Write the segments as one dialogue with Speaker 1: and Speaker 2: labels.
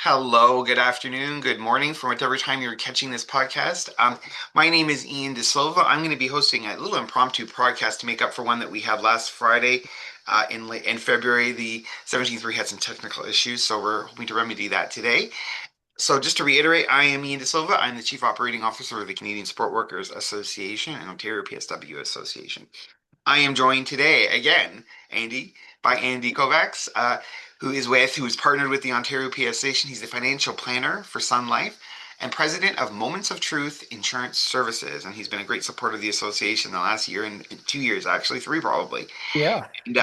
Speaker 1: Hello, good afternoon, good morning from whatever time you're catching this podcast. My name is Ian DaSilva. I'm going to be hosting a little impromptu podcast to make up for one that we had last Friday in February the 17th. We had some technical issues, so we're hoping to remedy that today. So just to reiterate, I am Ian DaSilva. I'm the Chief Operating Officer of the Canadian Support Workers Association and Ontario PSW Association. I am joined today again, Andy, by Andy Kovacs, who is partnered with the Ontario PS Station. He's the financial planner for Sun Life and president of Moments of Truth Insurance Services. And he's been a great supporter of the association the last year and 2 years, actually, three probably.
Speaker 2: Yeah,
Speaker 1: And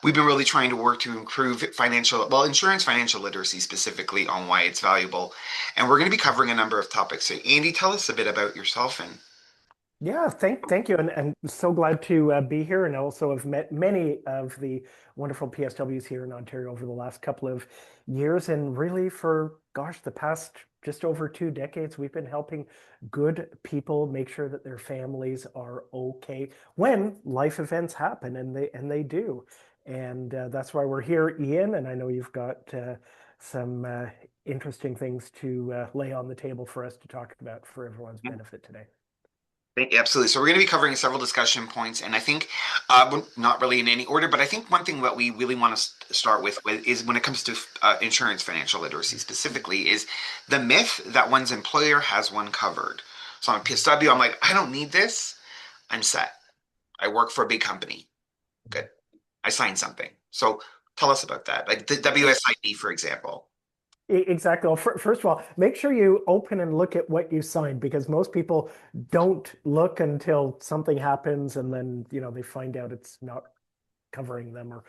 Speaker 1: we've been really trying to work to improve insurance financial literacy specifically on why it's valuable. And we're going to be covering a number of topics. So, Andy, tell us a bit about yourself and
Speaker 2: yeah. Thank you, and so glad to be here. And also have met many of the wonderful PSWs here in Ontario over the last couple of years, and really for gosh, the past just over 2 decades, we've been helping good people make sure that their families are okay when life events happen, and they do. And that's why we're here, Ian. And I know you've got some interesting things to lay on the table for us to talk about for everyone's benefit today.
Speaker 1: Absolutely. So we're going to be covering several discussion points, and I think not really in any order, but I think one thing that we really want to start with is when it comes to insurance financial literacy specifically is the myth that one's employer has one covered. So on PSW, I'm like, I don't need this. I'm set. I work for a big company. Good. I signed something. So tell us about that. Like the WSIB, for example.
Speaker 2: Exactly. Well, first of all, make sure you open and look at what you signed because most people don't look until something happens and then, they find out it's not covering them or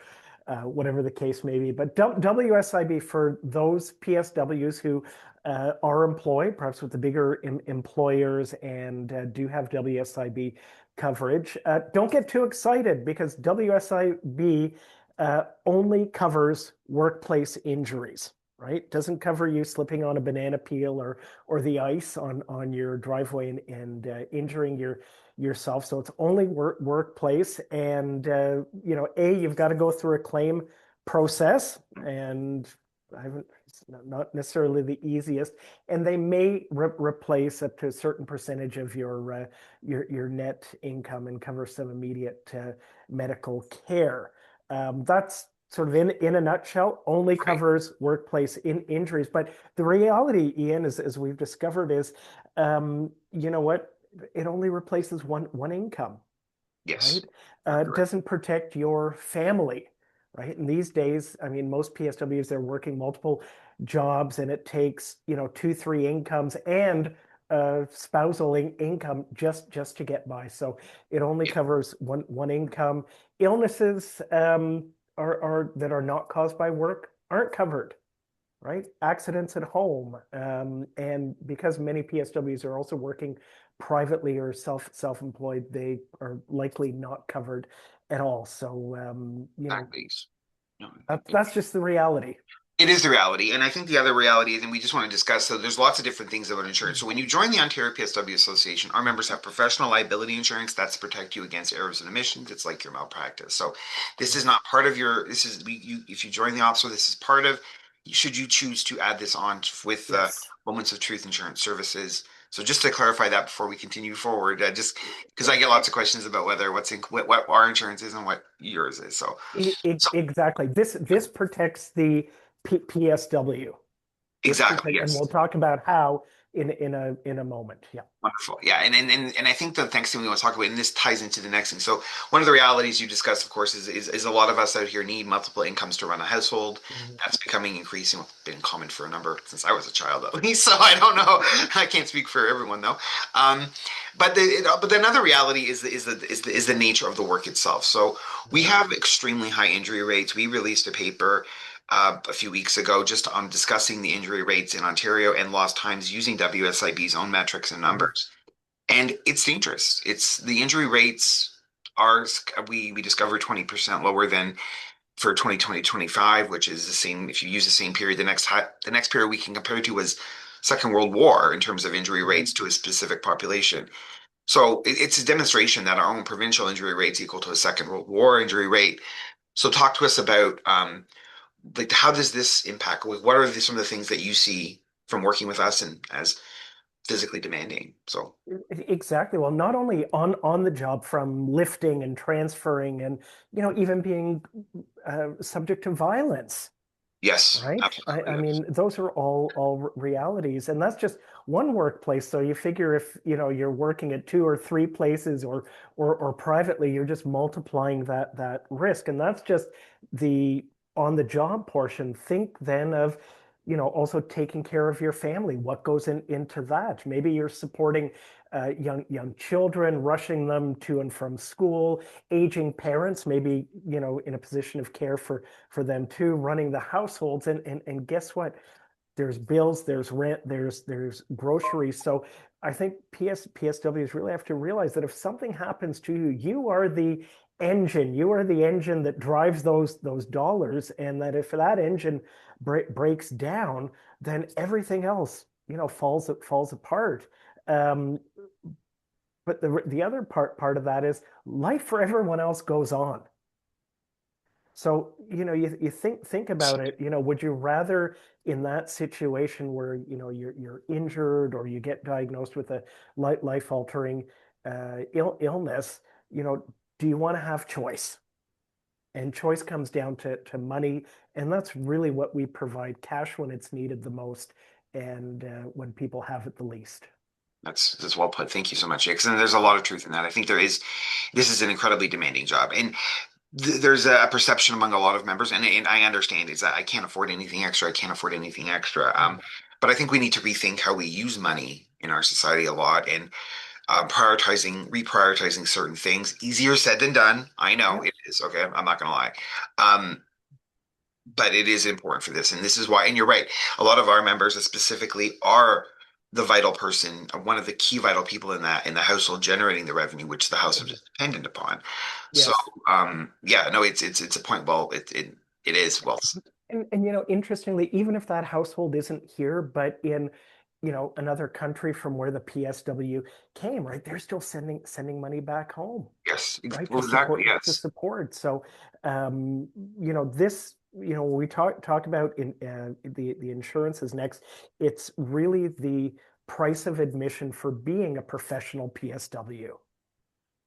Speaker 2: whatever the case may be. But WSIB for those PSWs who are employed, perhaps with the bigger employers and do have WSIB coverage, don't get too excited because WSIB only covers workplace injuries, right? Doesn't cover you slipping on a banana peel or the ice on your driveway and injuring yourself. So it's only workplace, and you've got to go through a claim process, and I haven't. It's not necessarily the easiest, and they may replace up to a certain percentage of your net income and cover some immediate medical care. That's sort of in a nutshell, only
Speaker 1: Right.
Speaker 2: covers workplace injuries. But the reality, Ian, as we've discovered, is you know what? It only replaces one income,
Speaker 1: Yes.
Speaker 2: right?
Speaker 1: You're
Speaker 2: It
Speaker 1: correct.
Speaker 2: doesn't protect your family, right? And these days, I mean, most PSWs, they're working multiple jobs, and it takes, two, three incomes and spousal income just to get by. So it only
Speaker 1: Yeah.
Speaker 2: covers one income. Illnesses are that are not caused by work aren't covered, right? Accidents at home, and because many PSWs are also working privately or self-employed, they are likely not covered at all. So
Speaker 1: Exactly. No,
Speaker 2: that's just the reality.
Speaker 1: it is the reality. And I think the other reality is, and we just want to discuss, so there's lots of different things about insurance. So when you join the Ontario PSW Association, our members have professional liability insurance that's to protect you against errors and omissions. It's like your malpractice. So this is
Speaker 2: Right.
Speaker 1: not part of your, this is, if you join the OPSWA, this is part of, should you choose to add this on with
Speaker 2: Yes.
Speaker 1: Moments of Truth Insurance Services. So just to clarify that before we continue forward, just because I get lots of questions about what our insurance is and what yours is. So
Speaker 2: Exactly. This protects the PSW. This
Speaker 1: exactly,
Speaker 2: protect, and
Speaker 1: yes.
Speaker 2: we'll talk about how in a moment. Yeah.
Speaker 1: Wonderful. Yeah. And I think the next thing we want to talk about, and this ties into the next thing. So one of the realities you discussed, of course, is a lot of us out here need multiple incomes to run a household.
Speaker 2: Mhm.
Speaker 1: That's becoming increasing, been common for a number since I was a child at least. So I don't know. I can't speak for everyone though. Um, but another reality is the nature of the work itself. So we
Speaker 2: Right.
Speaker 1: have extremely high injury rates. We released a paper a few weeks ago just on discussing the injury rates in Ontario and lost times using WSIB's own metrics and
Speaker 2: Mhm.
Speaker 1: numbers. And it's dangerous. It's the injury rates are we discovered 20% lower than for 2020-25, which is the same if you use the same period. The next period we can compare to was Second World War in terms of injury
Speaker 2: Mhm.
Speaker 1: rates to a specific population. So it's a demonstration that our own provincial injury rates equal to a Second World War injury rate. So talk to us about like how does this impact? What are some of the things that you see from working with us and as physically demanding? So
Speaker 2: Exactly. Well, not only on the job from lifting and transferring and even being subject to violence.
Speaker 1: yes,
Speaker 2: Right. I
Speaker 1: absolutely.
Speaker 2: mean, those are all realities, and that's just one workplace. So you figure if you're working at two or three places or privately, you're just multiplying that risk, and that's just the on the job portion. Think then of also taking care of your family. What goes into that? Maybe you're supporting young children, rushing them to and from school, aging parents, maybe in a position of care for them too, running the households. And guess what? There's bills, there's rent, there's groceries. So I think PSWs really have to realize that if something happens to you, you are the engine that drives those dollars, and that if that engine breaks down, then everything else, falls apart. Um, but the other part of that is life for everyone else goes on. So, you think about it, would you rather in that situation where, you're injured or you get diagnosed with a life-altering illness, you know, do you want to have choice? And choice comes down to money, and that's really what we provide, cash when it's needed the most and when people have it the least.
Speaker 1: That's well put. Thank you so much, Jake. And there's a lot of truth in that. I think there is. This is an incredibly demanding job, and there's a perception among a lot of members, and I understand is that I can't afford anything extra. I can't afford anything extra. But I think we need to rethink how we use money in our society a lot, and reprioritizing certain things. Easier said than done. I know
Speaker 2: Yeah.
Speaker 1: it is. Okay, I'm not gonna lie. Um, but it is important for this, and this is why. And you're right. A lot of our members, specifically, are the vital person, one of the key vital people in the household generating the revenue, which the household is dependent upon. So,
Speaker 2: Yes.
Speaker 1: yeah, no, it's a point. Well, it is well.
Speaker 2: And interestingly, even if that household isn't here, but in another country from where the PSW came, right? They're still sending money back home,
Speaker 1: Yes,
Speaker 2: right?
Speaker 1: well, exactly.
Speaker 2: To
Speaker 1: Yes,
Speaker 2: support. So, this, when we talk about the insurances next, it's really the price of admission for being a professional PSW.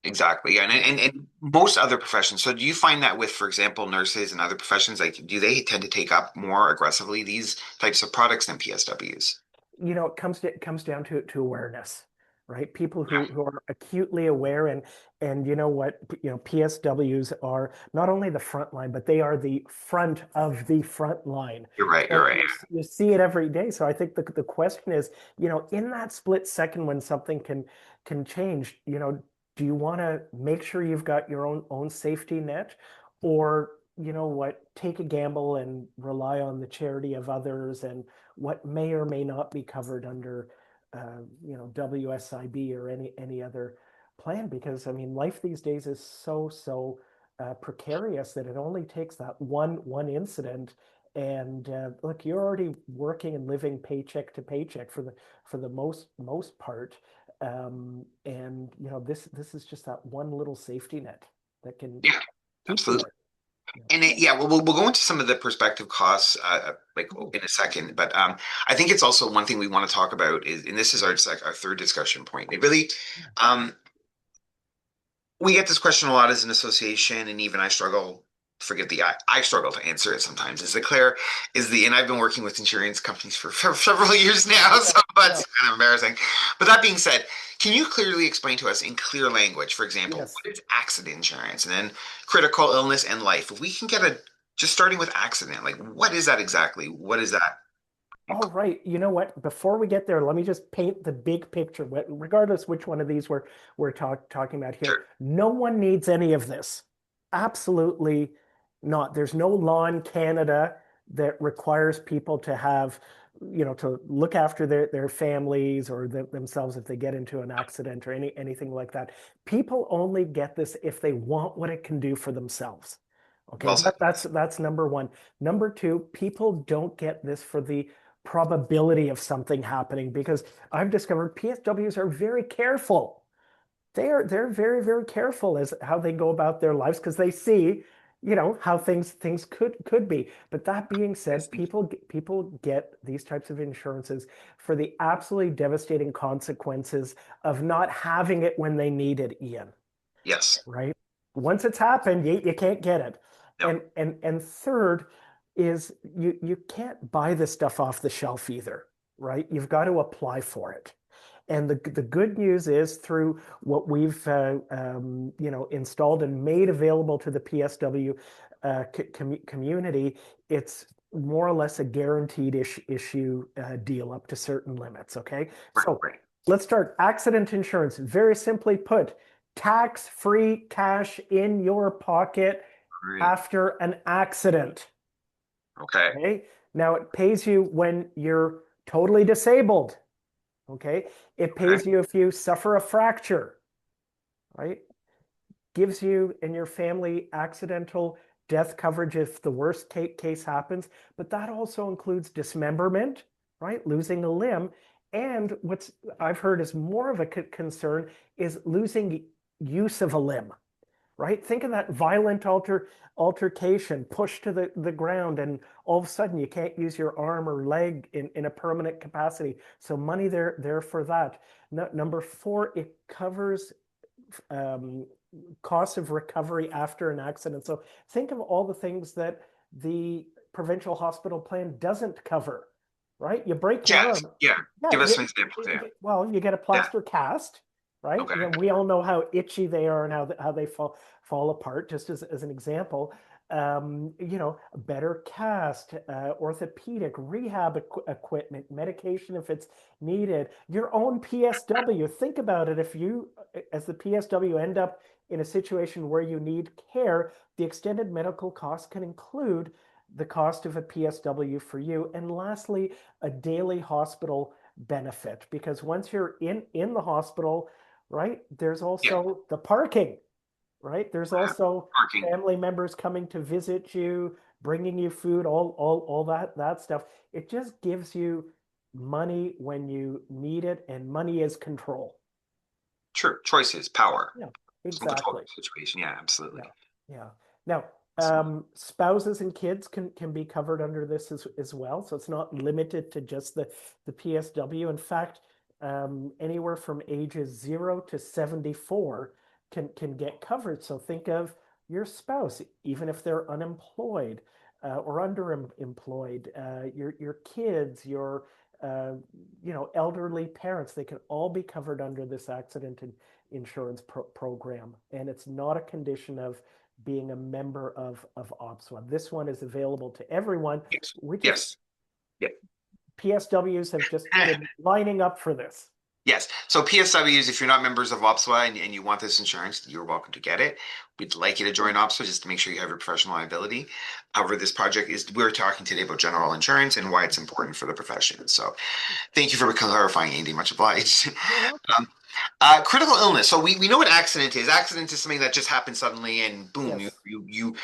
Speaker 1: exactly. Yeah, and most other professions. So, do you find that with, for example, nurses and other professions, like, do they tend to take up more aggressively these types of products than PSWs?
Speaker 2: It comes down to awareness, right? People
Speaker 1: Yeah,
Speaker 2: who are acutely aware, and you know what, PSWs are not only the front line, but they are the front of the front line.
Speaker 1: you're right. You're
Speaker 2: So
Speaker 1: right.
Speaker 2: you see it every day. So I think the question is, in that split second when something can change, do you want to make sure you've got your own safety net, or take a gamble and rely on the charity of others and what may or may not be covered under WSIB or any other plan? Because I mean, life these days is so precarious that it only takes that one incident. And look, you're already working and living paycheck to paycheck for the most part, and this is just that one little safety net that can
Speaker 1: Yeah,
Speaker 2: keep you
Speaker 1: absolutely.
Speaker 2: there. Yeah.
Speaker 1: And yeah, we'll go into some of the perspective costs like
Speaker 2: Cool.
Speaker 1: in a second, but I think it's also one thing we want to talk about is, and this is our like our third discussion point. It really, um, we get this question a lot as an association, and even I struggle. Forget the I struggle to answer it sometimes. And I've been working with insurance companies for several years now,
Speaker 2: Yeah.
Speaker 1: so
Speaker 2: Yeah.
Speaker 1: that's kind of embarrassing. But that being said, can you clearly explain to us in clear language, for example,
Speaker 2: Yes.
Speaker 1: what is accident insurance, and then critical illness and life? If we can get a just starting with accident, like what is that exactly? What is that?
Speaker 2: All right. You know what? Before we get there, let me just paint the big picture. Regardless which one of these we're talking about here,
Speaker 1: Sure.
Speaker 2: no one needs any of this. Absolutely not. There's no law in Canada that requires people to have, to look after their families or themselves if they get into an accident or anything like that. People only get this if they want what it can do for themselves. Okay,
Speaker 1: Well said.
Speaker 2: that's number one. Number two, people don't get this for the probability of something happening, because I've discovered PSWs are very careful. They're very, very careful as how they go about their lives, because they see, how things could be. But that being said, people get these types of insurances for the absolutely devastating consequences of not having it when they need it, Ian,
Speaker 1: Yes.
Speaker 2: right? Once it's happened, you can't get it.
Speaker 1: No.
Speaker 2: And third is you can't buy this stuff off the shelf either, right? You've got to apply for it. And the good news is through what we've installed and made available to the PSW community, it's more or less a guaranteed issue deal up to certain limits. Okay,
Speaker 1: Right.
Speaker 2: so
Speaker 1: Right.
Speaker 2: let's start. Accident insurance, very simply put, tax-free cash in your pocket
Speaker 1: Great.
Speaker 2: after an accident.
Speaker 1: Okay.
Speaker 2: Okay, now it pays you when you're totally disabled. Okay. It
Speaker 1: Okay.
Speaker 2: pays you if you suffer a fracture, right? Gives you and your family accidental death coverage if the worst case happens, but that also includes dismemberment, right? Losing a limb. And what's I've heard is more of a concern is losing use of a limb, right? Think of that violent altercation, push to the ground, and all of a sudden you can't use your arm or leg in a permanent capacity. So money there for that. Number four, it covers um, cost of recovery after an accident. So think of all the things that the provincial hospital plan doesn't cover, right? You break your
Speaker 1: Yes.
Speaker 2: arm.
Speaker 1: Yeah.
Speaker 2: Yeah,
Speaker 1: Give us some examples. Yeah.
Speaker 2: well, you get a
Speaker 1: Yeah.
Speaker 2: plaster cast, right?
Speaker 1: Okay.
Speaker 2: And we all know how itchy they are and how they fall apart, just as an example. Better cast, orthopedic, rehab equipment, medication if it's needed, your own PSW. Think about it. If you, as the PSW, end up in a situation where you need care, the extended medical costs can include the cost of a PSW for you. And lastly, a daily hospital benefit, because once you're in the hospital, right, there's
Speaker 1: Yeah.
Speaker 2: also the parking, right? There's also
Speaker 1: Parking.
Speaker 2: family members coming to visit you, bringing you food, all that stuff. It just gives you money when you need it, and money is control.
Speaker 1: True. Choices, power.
Speaker 2: Yeah,
Speaker 1: Some control
Speaker 2: exactly.
Speaker 1: situation. Yeah,
Speaker 2: Yeah,
Speaker 1: absolutely.
Speaker 2: yeah. Now,
Speaker 1: Absolutely.
Speaker 2: spouses and kids can be covered under this as well. So it's not limited to just the PSW. In fact, anywhere from ages 0 to 74 can get covered. So think of your spouse, even if they're unemployed or underemployed, your kids, your elderly parents, they can all be covered under this accident insurance program. And it's not a condition of being a member of OPSWA. This one is available to everyone.
Speaker 1: Yes.
Speaker 2: We just,
Speaker 1: Yes. Yeah.
Speaker 2: PSWs have just been lining up for this.
Speaker 1: Yes. So PSWs, if you're not members of OPSWA and you want this insurance, you're welcome to get it. We'd like you to join OPSWA just to make sure you have your professional liability. However, this project is, we're talking today about general insurance and why it's important for the profession. So thank you for clarifying, Andy. Much obliged.
Speaker 2: You're welcome.
Speaker 1: Um, critical illness. So we know what accident is. Accident is something that just happens suddenly and boom, you
Speaker 2: Yes.
Speaker 1: you you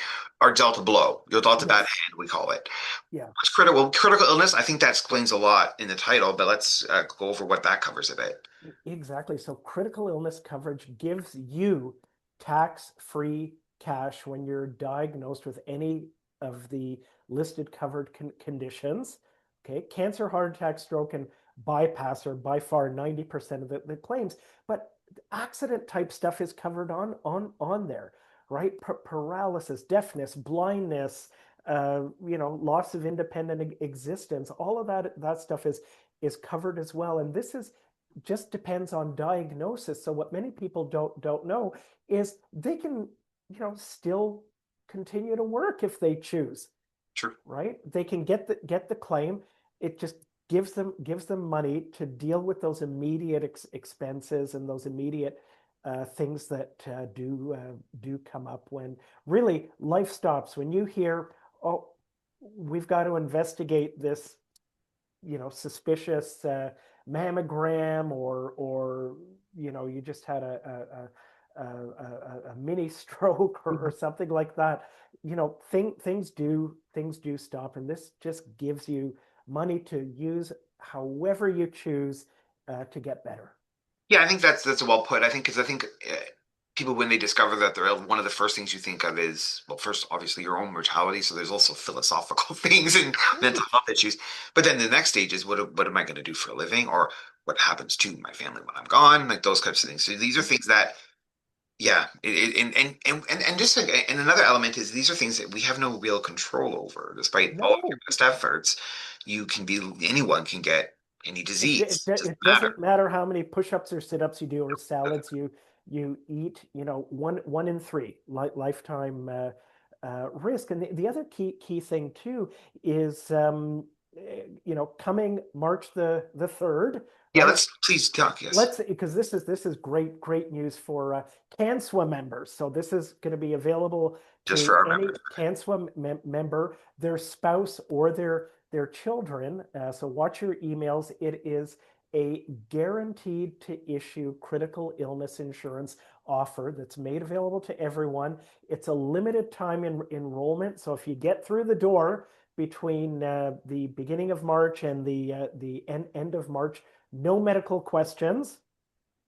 Speaker 1: are dealt a blow. You're dealt a bad
Speaker 2: Yes.
Speaker 1: hand, we call it.
Speaker 2: Yeah.
Speaker 1: What's critical illness? I think that explains a lot in the title, but let's go over what that covers a bit.
Speaker 2: Exactly. So critical illness coverage gives you tax-free cash when you're diagnosed with any of the listed covered conditions. Okay, cancer, heart attack, stroke, and bypass are by far 90% of the claims. But accident type stuff is covered on there, right? Paralysis, deafness, blindness, loss of independent existence. All of that stuff is covered as well. And this is just depends on diagnosis. So what many people don't know is they can, still continue to work if they choose,
Speaker 1: True.
Speaker 2: right? They can get the claim. It just gives them money to deal with those immediate expenses and those immediate things that do come up when really life stops. When you hear, oh, we've got to investigate this suspicious mammogram, or you just had a mini stroke, or something like that. Things do stop, and this just gives you money to use however you choose to get better.
Speaker 1: Yeah, I think that's well put. I think because I think people, when they discover that they're ill, one of the first things you think of is, well, first, obviously your own mortality. So there's also philosophical things and mental
Speaker 2: Right.
Speaker 1: health issues. But then the next stage is what am I going to do for a living, or what happens to my family when I'm gone, like those types of things. So these are things that, yeah, and just like, and another element is these are things that we have no real control over, despite all of your
Speaker 2: No,
Speaker 1: best efforts. Anyone can get any disease. It doesn't
Speaker 2: it
Speaker 1: matter.
Speaker 2: doesn't matter how many push-ups or sit-ups you do or salads you eat, one in three lifetime risk. And the other key thing too is coming March the 3rd,
Speaker 1: Yeah,
Speaker 2: right?
Speaker 1: let's please talk. Yes,
Speaker 2: Let's because this is great news for CANSWA members. So this is going to be available
Speaker 1: just
Speaker 2: to
Speaker 1: for our
Speaker 2: any
Speaker 1: members.
Speaker 2: CANSWA member, their spouse, or their children. So watch your emails. It is a guaranteed to issue critical illness insurance offer that's made available to everyone. It's a limited time enrollment. So if you get through the door between the beginning of March and the end of March, no medical questions.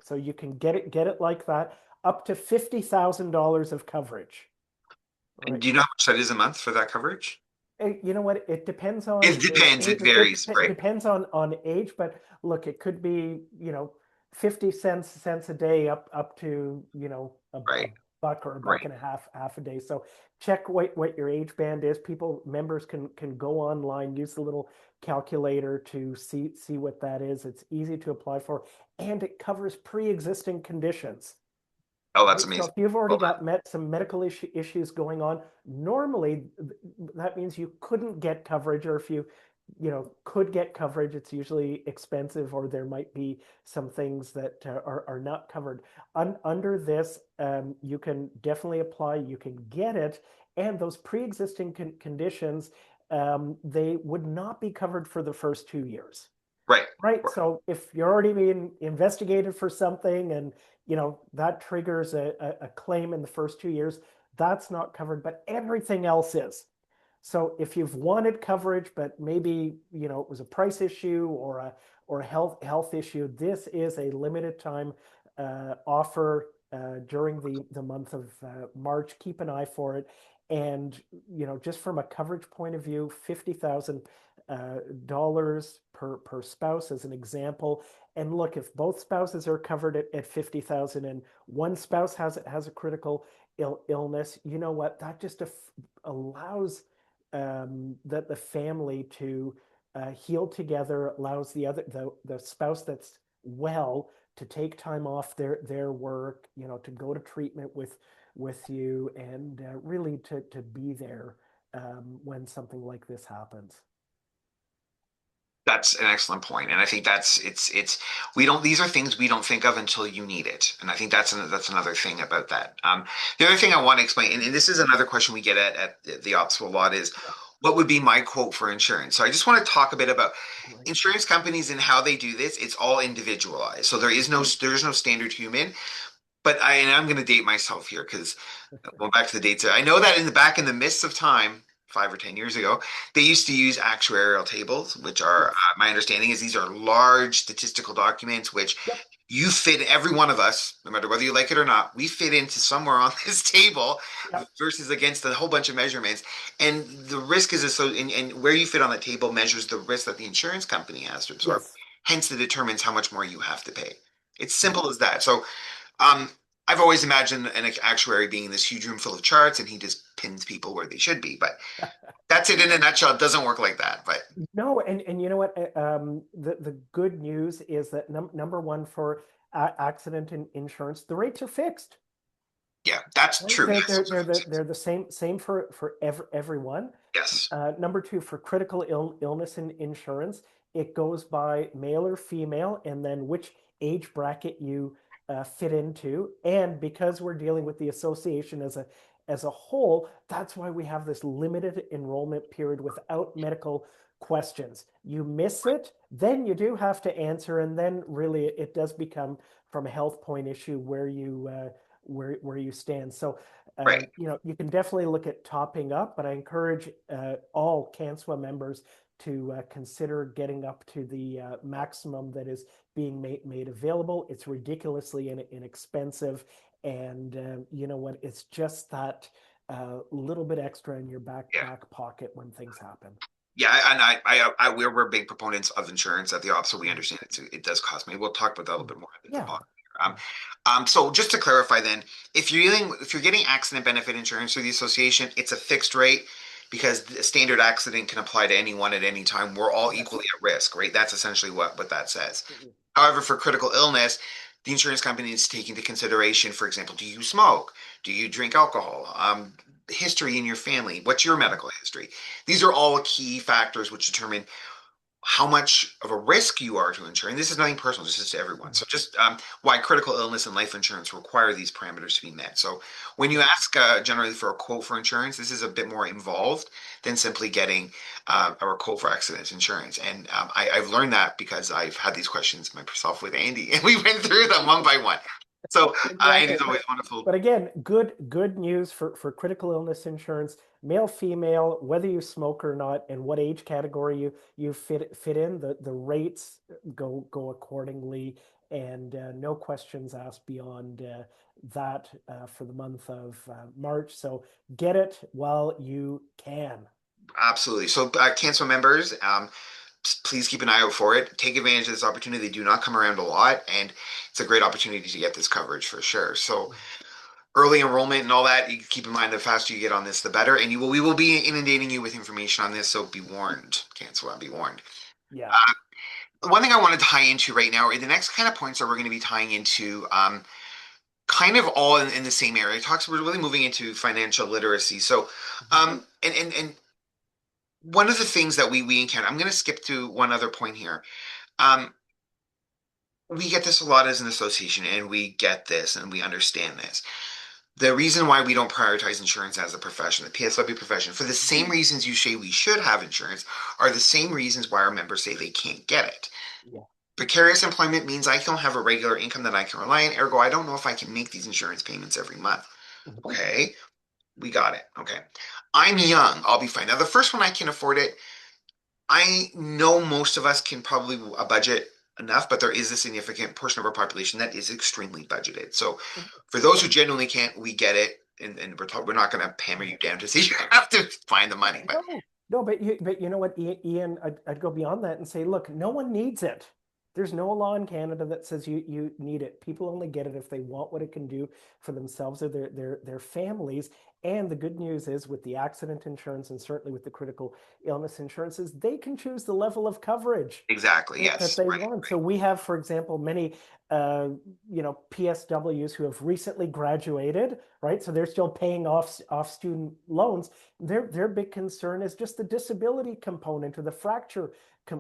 Speaker 2: So you can get it like that, up to $50,000 of coverage.
Speaker 1: And
Speaker 2: Right.
Speaker 1: do you know how much that is a month for that coverage?
Speaker 2: You know what? It depends on
Speaker 1: It depends. It varies,
Speaker 2: it
Speaker 1: right?
Speaker 2: depends on age, but look, it could be 50 cents a day up to a
Speaker 1: Right,
Speaker 2: buck or a
Speaker 1: right.
Speaker 2: buck and a half a day. So check what your age band is. People members can go online, use the little calculator to see what that is. It's easy to apply for, and it covers pre-existing conditions.
Speaker 1: Oh, that's
Speaker 2: Right. So
Speaker 1: amazing.
Speaker 2: if you've already
Speaker 1: Well
Speaker 2: got some medical issues going on, normally that means you couldn't get coverage, or if you could get coverage, it's usually expensive, or there might be some things that are not covered. Under this, you can definitely apply. You can get it, and those pre-existing conditions, they would not be covered for the first 2 years.
Speaker 1: right.
Speaker 2: Right. So if you're already being investigated for something and that triggers a claim in the first 2 years, that's not covered, but everything else is. So if you've wanted coverage, but maybe it was a price issue or a health issue, this is a limited time offer during the month of March. Keep an eye for it. And just from a coverage point of view, $50,000 per spouse as an example. And look, if both spouses are covered at 50,000 and one spouse has a critical illness, you know what? That just allows that the family to heal together, allows the spouse that's well to take time off their work, to go to treatment with you, and really to be there when something like this happens.
Speaker 1: That's an excellent point, and I think it's we don't these are things we don't think of until you need it, and I think that's another thing about that. The other thing I want to explain, and this is another question we get at the OPSWA a lot, is
Speaker 2: Yeah,
Speaker 1: what would be my quote for insurance? So I just want to talk a bit about
Speaker 2: right.
Speaker 1: insurance companies and how they do this. It's all individualized, so there's no standard human. But I'm going to date myself here because going back to the dates, I know that in the midst of time, 5 or 10 years ago, they used to use actuarial tables, which are
Speaker 2: Yes.
Speaker 1: my understanding is these are large statistical documents which
Speaker 2: Yep.
Speaker 1: you fit every one of us, no matter whether you like it or not, we fit into somewhere on this table
Speaker 2: Yep.
Speaker 1: versus against a whole bunch of measurements. And the risk is so, and where you fit on the table measures the risk that the insurance company has to absorb.
Speaker 2: Yes.
Speaker 1: Hence, it determines how much more you have to pay. It's
Speaker 2: Yep.
Speaker 1: simple as that. So um, I've always imagined an actuary being in this huge room full of charts and he just pins people where they should be. But that's it in a nutshell. It doesn't work like that. But
Speaker 2: No, and you know what? The good news is that number one for accident insurance, the rates are fixed.
Speaker 1: yeah, that's
Speaker 2: Right?
Speaker 1: true. Yes.
Speaker 2: They're the same for everyone.
Speaker 1: Yes.
Speaker 2: Number two, for critical illness and insurance, it goes by male or female, and then which age bracket you fit into. And because we're dealing with the association as a whole, that's why we have this limited enrollment period without medical questions. You miss it, then you do have to answer, and then really it does become from a health point issue where you stand. So
Speaker 1: Right.
Speaker 2: you can definitely look at topping up, but I encourage all CANSWA members to consider getting up to the maximum that is being made available. It's ridiculously inexpensive, And you know what? It's just that little bit extra in your
Speaker 1: Yeah.
Speaker 2: back pocket when things happen.
Speaker 1: Yeah, and we're big proponents of insurance at the op, so we
Speaker 2: Mhm.
Speaker 1: understand it does cost money. We'll talk about that a little
Speaker 2: Mhm.
Speaker 1: bit more at the
Speaker 2: Yeah.
Speaker 1: bottom here. So just to clarify, then, if you're getting accident benefit insurance through the association, it's a fixed rate because the standard accident can apply to anyone at any time. We're all
Speaker 2: Yes.
Speaker 1: equally at risk, right? That's essentially what that says.
Speaker 2: Mhm.
Speaker 1: However, for critical illness, the insurance company needs to take into consideration, for example, do you smoke? Do you drink alcohol? History in your family. What's your
Speaker 2: Mhm.
Speaker 1: medical history? These are all key factors which determine how much of a risk you are to insure. And this is nothing personal, this is to everyone.
Speaker 2: Mhm.
Speaker 1: So just why critical illness and life insurance require these parameters to be met. So when you
Speaker 2: Yeah.
Speaker 1: ask generally for a quote for insurance, this is a bit more involved than simply getting a quote for accident insurance. And I've learned that because I've had these questions myself with Andy, and we went through them one by one. So
Speaker 2: Exactly.
Speaker 1: Andy's always wonderful.
Speaker 2: But again, good news for critical illness insurance, male, female, whether you smoke or not, and what age category you fit in, the rates go accordingly, and no questions asked beyond that for the month of March. So get it while you can.
Speaker 1: Absolutely. So, Cancel members, please keep an eye out for it. Take advantage of this opportunity. They do not come around a lot, and it's a great opportunity to get this coverage for sure. So, early enrollment and all that, you keep in mind the faster you get on this, the better. And we will be inundating you with information on this, so be warned. Cancel, be warned.
Speaker 2: Yeah.
Speaker 1: One thing I want to tie into right now, are the next kind of points that we're going to be tying into, kind of all in the same area. It talks we're really moving into financial literacy. So,
Speaker 2: Mhm.
Speaker 1: and one of the things that we encounter, I'm going to skip to one other point here. Um, we get this a lot as an association, and we get this and we understand this. The reason why we don't prioritize insurance as a profession, the PSW profession, for the same reasons you say we should have insurance, are the same reasons why our members say they can't get it.
Speaker 2: Yeah.
Speaker 1: Precarious employment means I don't have a regular income that I can rely on, ergo, I don't know if I can make these insurance payments every month.
Speaker 2: Mhm.
Speaker 1: Okay, we got it. Okay. I'm young, I'll be fine. Now, the first one I can afford it, I know most of us can probably budget enough, but there is a significant portion of our population that is extremely budgeted. So for those who genuinely can't, we get it. And we're not going to hammer you down to say you have to find the money. But
Speaker 2: No, no, but you know what, Ian, I'd go beyond that and say, look, no one needs it. There's no law in Canada that says you need it. People only get it if they want what it can do for themselves or their families. And the good news is with the accident insurance and certainly with the critical illness insurances, they can choose the level of coverage
Speaker 1: exactly,
Speaker 2: that
Speaker 1: yes.
Speaker 2: they
Speaker 1: Right,
Speaker 2: want.
Speaker 1: right.
Speaker 2: So we have, for example, many uh, PSWs who have recently graduated, right? So they're still paying off student loans. Their big concern is just the disability component or the fracture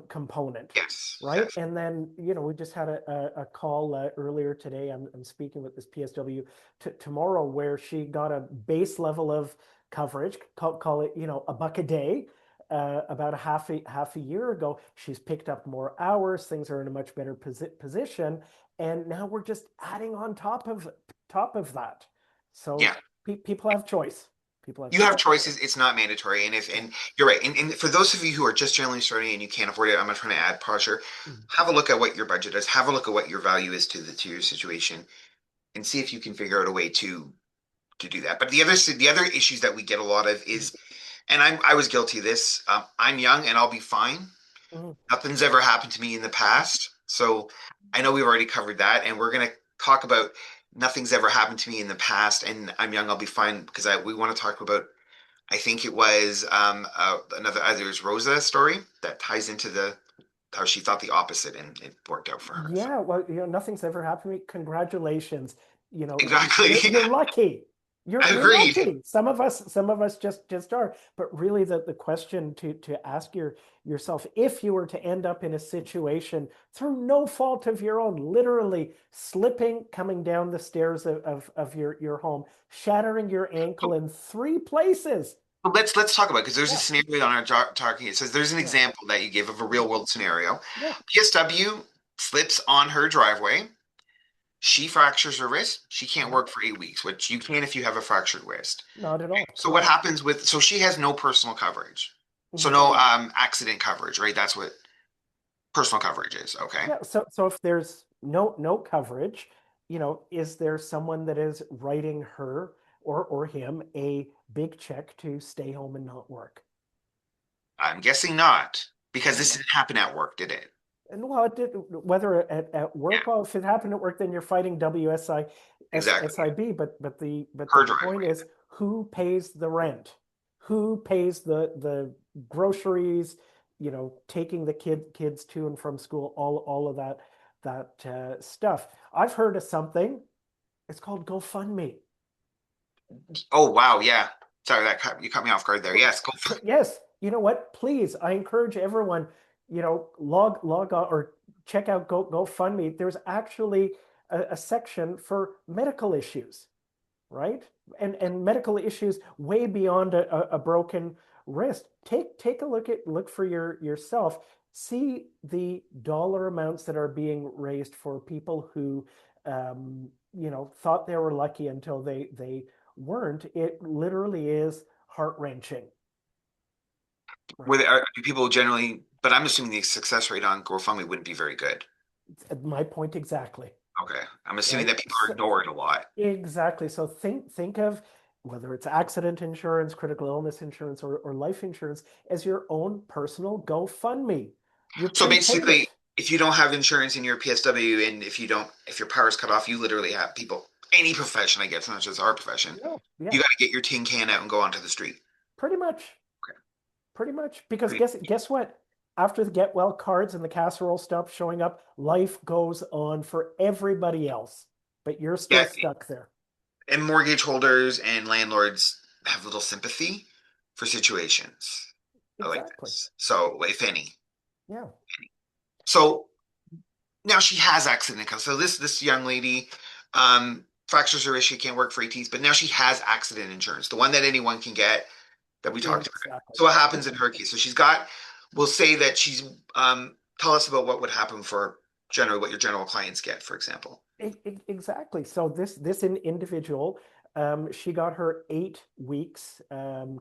Speaker 2: component,
Speaker 1: Yes,
Speaker 2: right?
Speaker 1: yes.
Speaker 2: And then we just had a call earlier today. I'm speaking with this PSW tomorrow where she got a base level of coverage, call it a buck a day, about a half a year ago. She's picked up more hours. Things are in a much better position, and now we're just adding on top of that. So
Speaker 1: Yeah.
Speaker 2: people have choice. People have
Speaker 1: You have
Speaker 2: choice.
Speaker 1: choices. It's not mandatory.
Speaker 2: Yeah.
Speaker 1: And you're right. And for those of you who are just generally starting and you can't afford it, I'm not trying to add pressure.
Speaker 2: Mhm.
Speaker 1: Have a look at what your budget is. Have a look at what your value is to your situation, and see if you can figure out a way to do that. But the other issues that we get a lot of
Speaker 2: Mhm.
Speaker 1: is, and I was guilty of this. I'm young and I'll be fine.
Speaker 2: Mhm.
Speaker 1: Nothing's ever happened to me in the past, so I know we've already covered that, and we're gonna talk about nothing's ever happened to me in the past, and I'm young, I'll be fine because we want to talk about. I think it was another either it was Rosa story that ties into the how she thought the opposite and it worked out for her. So
Speaker 2: Yeah, well, nothing's ever happened to me. Congratulations.
Speaker 1: exactly,
Speaker 2: You're lucky. You're
Speaker 1: agreed.
Speaker 2: lucky. Some of us just are. But really, the question to ask yourself, if you were to end up in a situation through no fault of your own, literally slipping, coming down the stairs of your home, shattering your ankle in three places.
Speaker 1: But let's talk about it because there's a
Speaker 2: Yeah,
Speaker 1: scenario on our talking. It says there's an
Speaker 2: yeah,
Speaker 1: example that you gave of a real world scenario.
Speaker 2: yeah.
Speaker 1: PSW slips on her driveway. She fractures her wrist. She can't
Speaker 2: Mhm.
Speaker 1: work for 8 weeks, which you can if you have a fractured wrist.
Speaker 2: Not at all.
Speaker 1: So what
Speaker 2: Correct.
Speaker 1: happens with so she has no personal coverage. So
Speaker 2: Mhm.
Speaker 1: no accident coverage, right? That's what personal coverage is. Okay.
Speaker 2: Yeah, so if there's no coverage, is there someone that is writing her or him a big check to stay home and not work?
Speaker 1: I'm guessing not, because this
Speaker 2: No.
Speaker 1: didn't happen at work, did it?
Speaker 2: And well, it did, whether at
Speaker 1: Yeah,
Speaker 2: work, well, if it happened at work, then you're fighting WSI,
Speaker 1: exactly.
Speaker 2: SIB. But the
Speaker 1: Her
Speaker 2: point
Speaker 1: driveway.
Speaker 2: is, who pays the rent? Who pays the groceries? Taking the kids to and from school, all of that stuff. I've heard of something. It's called GoFundMe.
Speaker 1: Oh wow, yeah. Sorry, you cut me off guard there. Yes, go.
Speaker 2: Yes, you know what? Please, I encourage everyone, log on or check out GoFundMe. There's actually a section for medical issues, right? And medical issues way beyond a broken wrist. Take a look for yourself. See the dollar amounts that are being raised for people who thought they were lucky until they weren't. It literally is heart wrenching, right?
Speaker 1: Do people generally? But I'm assuming the success rate on GoFundMe wouldn't be very good.
Speaker 2: My point exactly,
Speaker 1: Okay, I'm assuming
Speaker 2: right?
Speaker 1: that people are
Speaker 2: So,
Speaker 1: ignored a lot.
Speaker 2: exactly. So think of whether it's accident insurance, critical illness insurance, or life insurance as your own personal GoFundMe. You
Speaker 1: So
Speaker 2: pre-paid
Speaker 1: basically,
Speaker 2: it.
Speaker 1: if you don't have insurance in your PSW, and if your power's cut off, you literally have people, any profession, I guess, not just our profession,
Speaker 2: Yeah,
Speaker 1: you
Speaker 2: yeah,
Speaker 1: got to get your tin can out and go onto the street.
Speaker 2: pretty much,
Speaker 1: Okay.
Speaker 2: pretty much. Because
Speaker 1: Pretty-
Speaker 2: guess what? After the get well cards and the casserole stop showing up, life goes on for everybody else, but you're still
Speaker 1: Yeah,
Speaker 2: stuck there.
Speaker 1: and mortgage holders and landlords have little sympathy for situations like
Speaker 2: Exactly.
Speaker 1: this. So, if any.
Speaker 2: Yeah.
Speaker 1: So now she has accident income. So this young lady fractures her wrist, she can't work for 18s, but now she has accident insurance, the one that anyone can get that we talked about.
Speaker 2: Exactly.
Speaker 1: So what happens in
Speaker 2: Yeah.
Speaker 1: her case? So we'll say that she's tell us about what would happen for generally what your general clients get, for example.
Speaker 2: Exactly. So this individual, she got her 8 weeks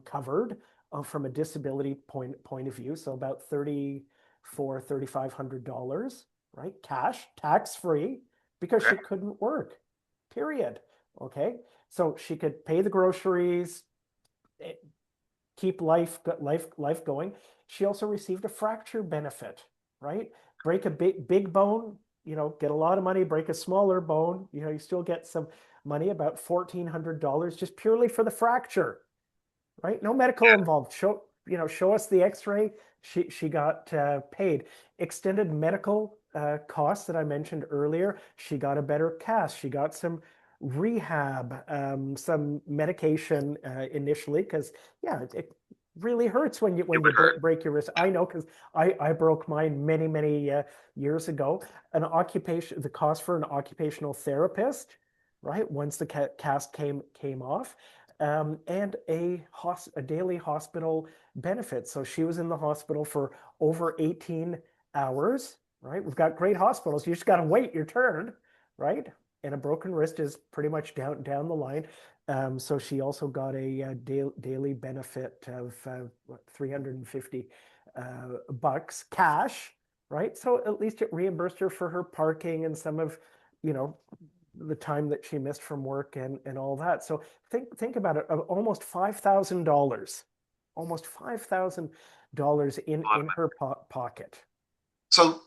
Speaker 2: covered from a disability point of view. So about 3,500 dollars, right? Cash, tax free, because
Speaker 1: Okay.
Speaker 2: she couldn't work. Period. Okay. So she could pay the groceries, eh, keep life going. She also received a fracture benefit, right? Break a big bone, get a lot of money. Break a smaller bone, you still get some money, about $1,400 just purely for the fracture, right? No medical involved. Show us the X-ray. She got paid. Extended medical costs that I mentioned earlier. She got a better cast. She got some rehab, some medication initially, because yeah, it really hurts when you
Speaker 1: It
Speaker 2: when you
Speaker 1: would hurt.
Speaker 2: break your wrist. I know because I broke mine many years ago. The cost for an occupational therapist, right? Once the cast came off, and a daily hospital benefit. So she was in the hospital for over 18 hours, right? We've got great hospitals. You just got to wait your turn, right? And a broken wrist is pretty much down the line. So she also got a daily benefit of what, 350 bucks cash, right? So at least it reimbursed her for her parking and some of, you know, the time that she missed from work and all that. So think about it, almost $5,000, almost $5,000 in her pocket.
Speaker 1: So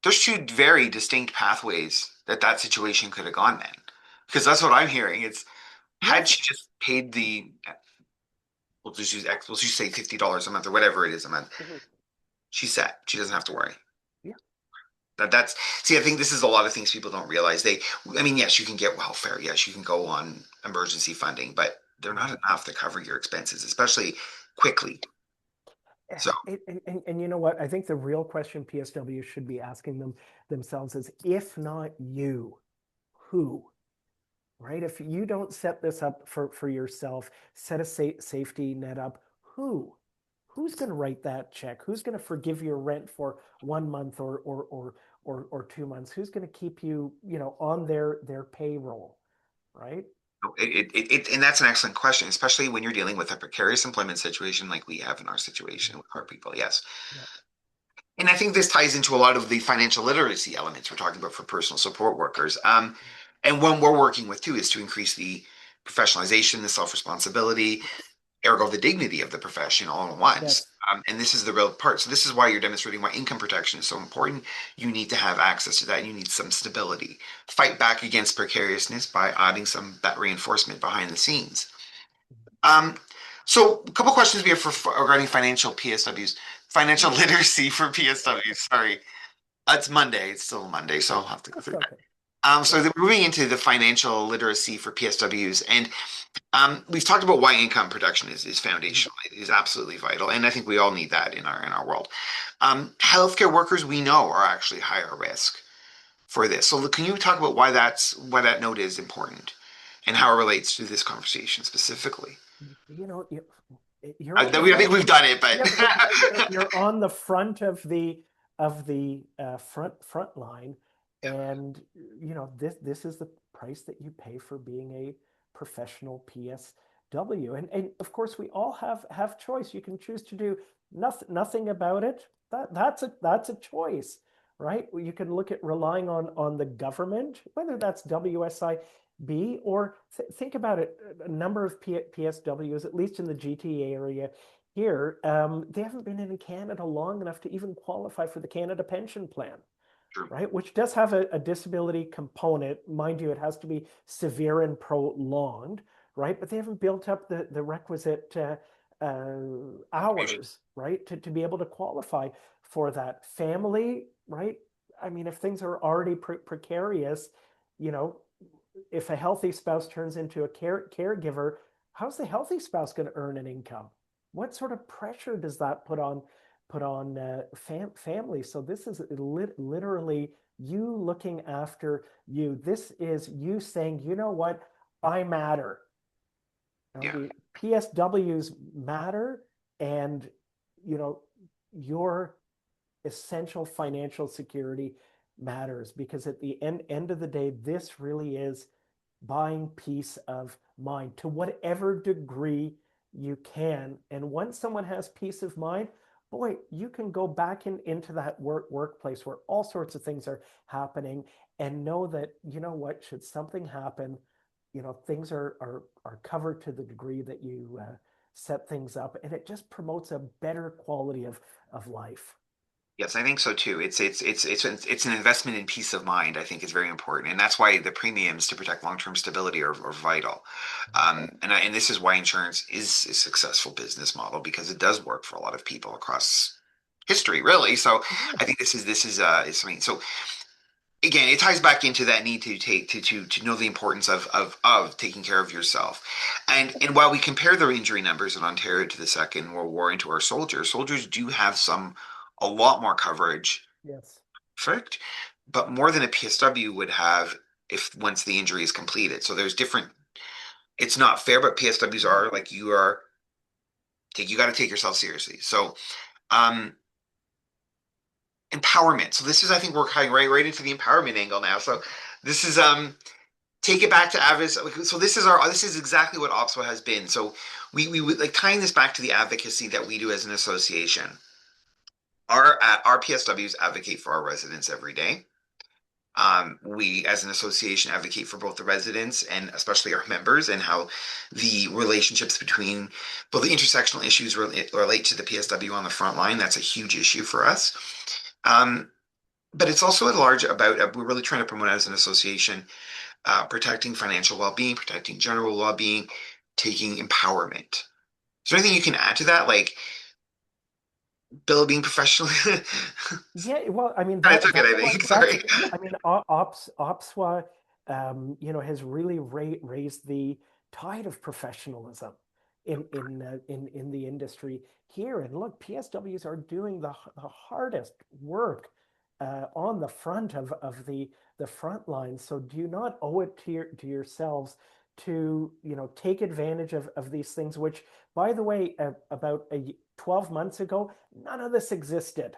Speaker 1: there's two very distinct pathways that situation could have gone then, because that's what I'm hearing. It's had
Speaker 2: Yes.
Speaker 1: she just paid we'll just say $50 a month or whatever it is a month.
Speaker 2: Mhm.
Speaker 1: She's set. She doesn't have to worry.
Speaker 2: Yeah.
Speaker 1: That's see, I think this is a lot of things people don't realize. I mean, yes, you can get welfare. Yes, you can go on emergency funding, but they're not
Speaker 2: Mhm.
Speaker 1: enough to cover your expenses, especially quickly. So,
Speaker 2: And you know what? I think the real question PSW should be asking themselves is, if not you, who? Right? If you don't set this up for yourself, set a safety net up, who? Who's going to write that check? Who's going to forgive your rent for 1 month or 2 months? Who's going to keep you, on their payroll, right?
Speaker 1: and that's an excellent question, especially when you're dealing with a precarious employment situation like we have in our situation
Speaker 2: Mhm.
Speaker 1: with our people. Yes.
Speaker 2: Yeah.
Speaker 1: And I think this ties into a lot of the financial literacy elements we're talking about for personal support workers. And what we're working with too is to increase the professionalization, the self-responsibility, ergo the dignity of the profession all at once.
Speaker 2: Yes.
Speaker 1: And this is the real part. So this is why you're demonstrating why income protection is so important. You need to have access to that. And you need some stability. Fight back against precariousness by adding some that reinforcement behind the scenes. Um, so a couple questions we have regarding financial PSWs, financial literacy for PSWs. Sorry, it's Monday. It's still Monday, so I'll have to go
Speaker 2: That's
Speaker 1: through that.
Speaker 2: okay.
Speaker 1: So
Speaker 2: Yep.
Speaker 1: moving into the financial literacy for PSWs, and we've talked about why income protection is
Speaker 2: Mhm.
Speaker 1: foundational. It is absolutely vital, and I think we all need that in our world. Healthcare workers we know are actually higher risk for this. So can you talk about why that note is important and how it relates to this conversation specifically?
Speaker 2: You know, you're on the
Speaker 1: I think
Speaker 2: front.
Speaker 1: we've done it,
Speaker 2: Yep, yep.
Speaker 1: but
Speaker 2: You're on the front of the front line, and this is the price that you pay for being a professional PSW. And of course, we all have choice. You can choose to do nothing about it. That's a choice, right? You can look at relying on the government, whether that's WSIB or think about it. A number of PSWs, at least in the GTA area here, they haven't been in Canada long enough to even qualify for the Canada Pension Plan,
Speaker 1: true.
Speaker 2: right? Which does have a disability component. Mind you, it has to be severe and prolonged, right? But they haven't built up the requisite hours, right, to be able to qualify for that. Family, right? I mean, if things are already precarious, you know, if a healthy spouse turns into a caregiver, how's the healthy spouse going to earn an income? What sort of pressure does that put on family? So this is literally you looking after you. This is you saying, you know what, I matter. Now,
Speaker 1: Yeah.
Speaker 2: the PSWs matter, and you know your essential financial security matters because at the end of the day, this really is buying peace of mind to whatever degree you can. And once someone has peace of mind, boy, you can go back into that workplace where all sorts of things are happening and know that, you know what, should something happen, things are covered to the degree that you set things up, and it just promotes a better quality of life.
Speaker 1: Yes, I think so too. It's an investment in peace of mind. I think is very important, and that's why the premiums to protect long-term stability are vital. And this is why insurance is a successful business model because it does work for a lot of people across history, really. So
Speaker 2: Yeah.
Speaker 1: I think is something. So again, it ties back into that need to take to know the importance of taking care of yourself. And while we compare the injury numbers in Ontario to the Second World War and to our soldiers do have a lot more coverage,
Speaker 2: Yes.
Speaker 1: perfect, but more than a PSW would have if once the injury is completed. So there's different. It's not fair, but PSWs are like you got to take yourself seriously. So um, empowerment. So this is I think we're kind of right into the empowerment angle now. So this is take it back to advocacy. So this is exactly what OPSWA has been. So we would like tying this back to the advocacy that we do as an association. Our PSWs advocate for our residents every day. We, as an association, advocate for both the residents and especially our members and how the relationships between both the intersectional issues relate to the PSW on the front line. That's a huge issue for us. Um, but it's also at large about we're really trying to promote as an association protecting financial well-being, protecting general well-being, taking empowerment. Is there anything you can add to that, like Bill being professional?
Speaker 2: Yeah, well, I mean
Speaker 1: I
Speaker 2: that
Speaker 1: took it.
Speaker 2: that's
Speaker 1: I
Speaker 2: what
Speaker 1: think.
Speaker 2: that's
Speaker 1: Sorry.
Speaker 2: I mean OPSWA has really raised the tide of professionalism in the industry here. And look, PSWs are doing the hardest work on the front of the front line. So do you not owe it to yourselves to take advantage of these things, which, by the way, about 12 months ago, none of this existed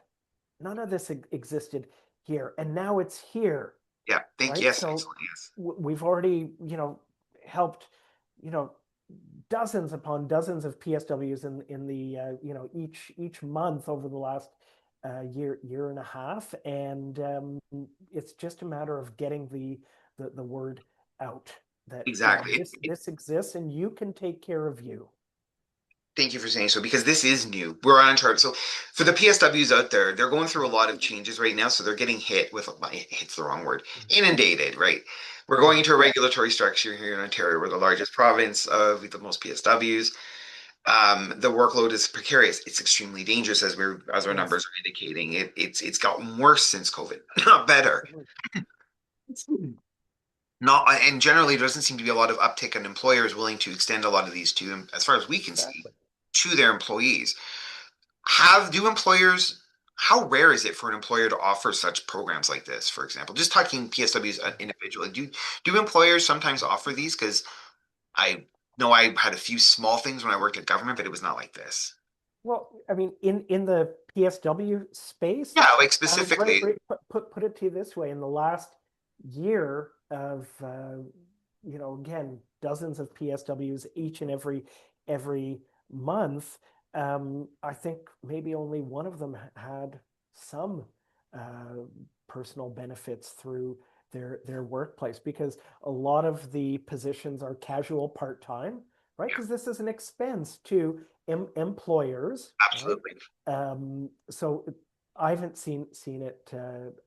Speaker 2: here, and now it's here,
Speaker 1: Yeah. Thank you.
Speaker 2: right?
Speaker 1: Yes.
Speaker 2: So
Speaker 1: Excellent. Yes.
Speaker 2: we've already helped you know dozens upon dozens of PSWs in the each month over the last year and a half, and it's just a matter of getting the word out that
Speaker 1: Exactly.
Speaker 2: this exists and you can take care of you.
Speaker 1: Thank you for saying so because this is new. We're on chart. So for the PSWs out there, they're going through a lot of changes right now. So they're getting hit with, hit's the wrong word, inundated, right? We're going into a regulatory structure here in Ontario. We're the largest province of with the most PSWs. The workload is precarious. It's extremely dangerous as our
Speaker 2: Yes.
Speaker 1: numbers are indicating. It's gotten worse since COVID, not better. Not and generally there doesn't seem to be a lot of uptick in employers willing to extend a lot of these to, as far as we can see,
Speaker 2: Exactly.
Speaker 1: to their employees. Have do employers how rare is it for an employer to offer such programs like this, for example? Just talking PSWs individually. Do employers sometimes offer these? Because I know I had a few small things when I worked at government, but it was not like this.
Speaker 2: Well, I mean, in the PSW space,
Speaker 1: Yeah, like
Speaker 2: right,
Speaker 1: specifically.
Speaker 2: put it to you this way: in the last year of again, dozens of PSWs each and every month, I think maybe only one of them had some uh, personal benefits through their workplace because a lot of the positions are casual part time, right?
Speaker 1: Yeah,
Speaker 2: Because this is an expense to employers, right?
Speaker 1: absolutely.
Speaker 2: So I haven't seen it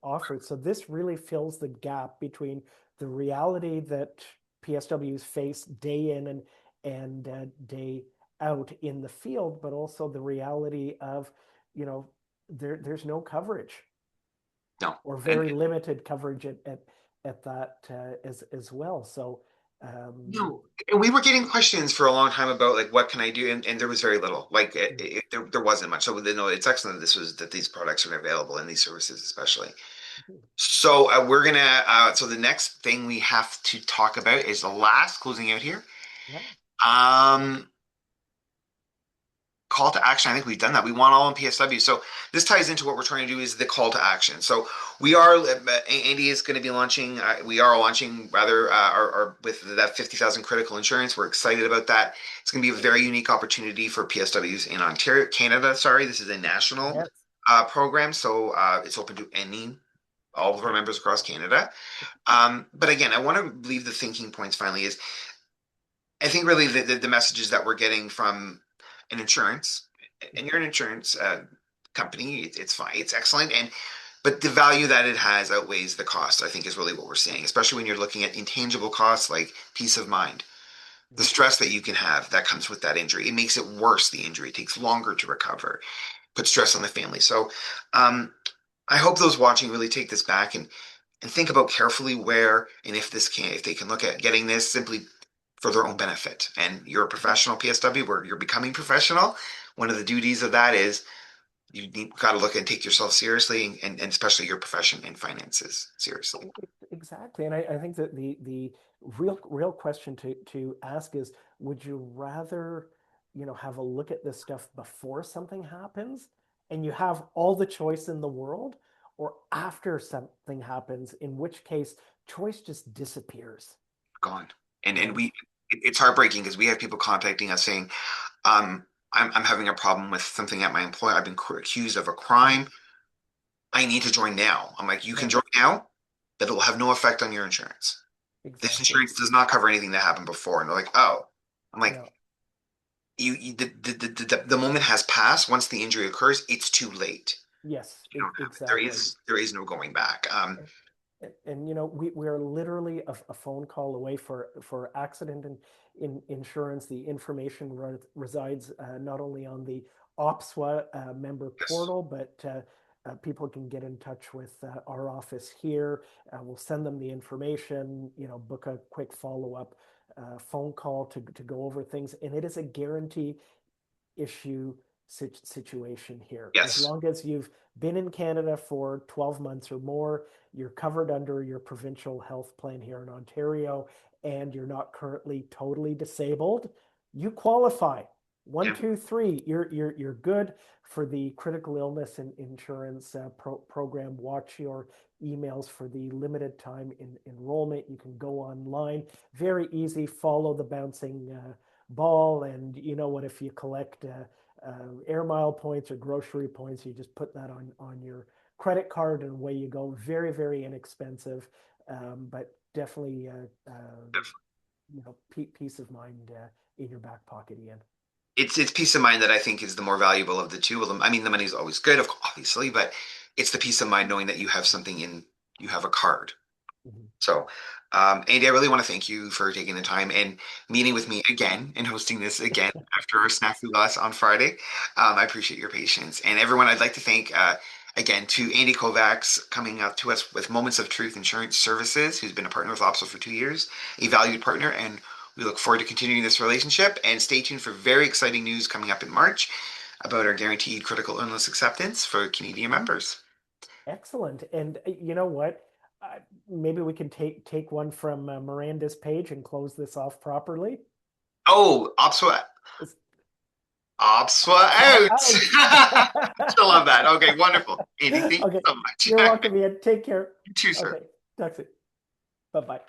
Speaker 2: offered. So this really fills the gap between the reality that PSWs face day in and day out in the field, but also the reality of, you know, there's no coverage
Speaker 1: No.
Speaker 2: or
Speaker 1: And
Speaker 2: very limited coverage at that as well. So um,
Speaker 1: no, and we were getting questions for a long time about like what can I do, and there was very little. Like there wasn't much. So no, it's excellent that this was that these products are available and these services especially. So we're gonna. So the next thing we have to talk about is the last closing out here.
Speaker 2: yeah,
Speaker 1: Um, Call to action. I think we've done that. We want all in PSW. So this ties into what we're trying to do is the call to action. So we are Andy is going to be launching. We are launching rather our with that 50,000 critical insurance. We're excited about that. It's going to be a very unique opportunity for PSWs in Ontario, Canada. Sorry, this is a national
Speaker 2: yes,
Speaker 1: program, so it's open to any all of our members across Canada. But again, I want to leave the thinking points finally is I think really the messages that we're getting from an insurance, and you're an insurance company, it's fine, it's excellent, and but the value that it has outweighs the cost. I think is really what we're seeing, especially when you're looking at intangible costs like peace of mind, the stress that you can have that comes with that injury. It makes it worse. The injury takes longer to recover, put stress on the family. So, I hope those watching really take this back and think about carefully where and if they can look at getting this simply for their own benefit. And you're a professional PSW where you're becoming professional. One of the duties of that is got to look and take yourself seriously and especially your profession and finances seriously.
Speaker 2: exactly. And I think that the real question to ask is, would you rather, have a look at this stuff before something happens and you have all the choice in the world, or after something happens, in which case choice just disappears,
Speaker 1: Gone. And
Speaker 2: right?
Speaker 1: it's heartbreaking because we have people contacting us saying, um, I'm having a problem with something at my employer. I've been accused of a
Speaker 2: Mhm.
Speaker 1: crime. I need to join now. I'm like, you can
Speaker 2: Right.
Speaker 1: join now, but it will have no effect on your insurance. This
Speaker 2: Exactly.
Speaker 1: insurance does not cover anything that happened before. And they're like, oh, I'm like,
Speaker 2: Yeah.
Speaker 1: the moment has passed. Once the injury occurs, it's too late.
Speaker 2: Yes,
Speaker 1: You don't have it.
Speaker 2: exactly.
Speaker 1: There is no going back.
Speaker 2: And we are literally a phone call away for accident and in insurance. The information resides not only on the OPSWA member
Speaker 1: Yes,
Speaker 2: portal, but people can get in touch with our office here. We'll send them the information, book a quick follow-up phone call to go over things, and it is a guarantee issue situation here. As
Speaker 1: yes,
Speaker 2: long as you've been in Canada for 12 months or more, you're covered under your provincial health plan here in Ontario, and you're not currently totally disabled, you qualify. One,
Speaker 1: yeah,
Speaker 2: two, three, you're good for the critical illness and insurance program. Watch your emails for the limited time enrollment. You can go online, very easy. Follow the bouncing ball, and you know what? If you collect air mile points or grocery points, you just put that on your credit card, and away you go. Very inexpensive, but definitely peace of mind in your back pocket, Ian.
Speaker 1: It's peace of mind that I think is the more valuable of the two of them. I mean, the money's always good, obviously, but it's the peace of mind knowing that you have something in, you have a card.
Speaker 2: Mhm.
Speaker 1: So, Andy, I really want to thank you for taking the time and meeting with me again and hosting this again after our snafu loss on Friday. I appreciate your patience. And everyone, I'd like to thank again to Andy Kovacs coming up to us with Moments of Truth Insurance Services, who's been a partner with OPSWA for 2 years, a valued partner, and we look forward to continuing this relationship. And stay tuned for very exciting news coming up in March about our guaranteed critical illness acceptance for Canadian members.
Speaker 2: Excellent. And you know what? Uh, Maybe we can take one from Miranda's page and close this off properly.
Speaker 1: Oh, OPSWA
Speaker 2: It's
Speaker 1: OPSWA
Speaker 2: OPSWA
Speaker 1: out.
Speaker 2: out.
Speaker 1: Still love that. Okay, wonderful. Andy, thank you
Speaker 2: Okay.
Speaker 1: so much.
Speaker 2: You're welcome, Ian. Take care.
Speaker 1: You too, sir.
Speaker 2: Okay. Talk soon. Bye bye.